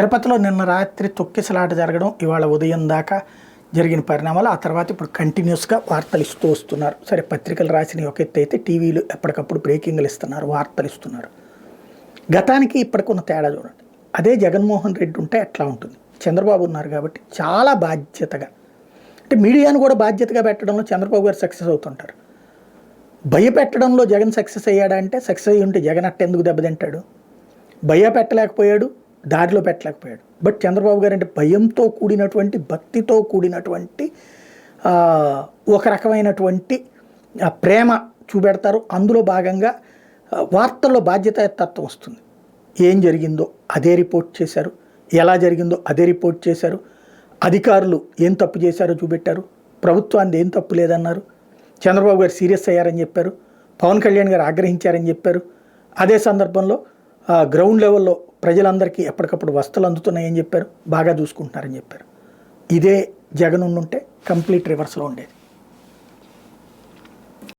తిరుపతిలో నిన్న రాత్రి తొక్కిసలాట జరగడం, ఇవాళ ఉదయం దాకా జరిగిన పరిణామాలు, ఆ తర్వాత ఇప్పుడు కంటిన్యూస్గా వార్తలు ఇస్తూ వస్తున్నారు. సరే, పత్రికలు రాసిన ఒక ఎత్తు అయితే టీవీలు ఎప్పటికప్పుడు బ్రేకింగ్లు ఇస్తున్నారు, వార్తలు ఇస్తున్నారు. గతానికి ఇప్పటికున్న తేడా చూడండి. అదే జగన్మోహన్ రెడ్డి ఉంటే ఎట్లా ఉంటుంది? చంద్రబాబు ఉన్నారు కాబట్టి చాలా బాధ్యతగా, అంటే మీడియాను కూడా బాధ్యతగా పెట్టడంలో చంద్రబాబు గారు సక్సెస్ అవుతుంటారు. భయపెట్టడంలో జగన్ సక్సెస్ అయ్యాడంటే, సక్సెస్ అయ్యి ఉంటే జగన్ అట్టెందుకు దెబ్బతింటాడు? భయపెట్టలేకపోయాడు, దారిలో పెట్టలేకపోయాడు. బట్ చంద్రబాబు గారు అంటే భయంతో కూడినటువంటి, భక్తితో కూడినటువంటి ఒక రకమైనటువంటి ప్రేమ చూపెడతారు. అందులో భాగంగా వార్తల్లో బాధ్యతాతత్వం వస్తుంది. ఏం జరిగిందో అదే రిపోర్ట్ చేశారు, ఎలా జరిగిందో అదే రిపోర్ట్ చేశారు. అధికారులు ఏం తప్పు చేశారో చూపెట్టారు, ప్రభుత్వాన్ని ఏం తప్పు లేదన్నారు. చంద్రబాబు గారు సీరియస్ అయ్యారని చెప్పారు, పవన్ కళ్యాణ్ గారు ఆగ్రహించారని చెప్పారు. అదే సందర్భంలో గ్రౌండ్ లెవెల్లో ప్రజలందరికీ ఎప్పటికప్పుడు వస్తువులు అందుతున్నాయని చెప్పారు, బాగా చూసుకుంటున్నారని చెప్పారు. ఇదే జగన్ ఉంటే కంప్లీట్ రివర్స్లో ఉండేది.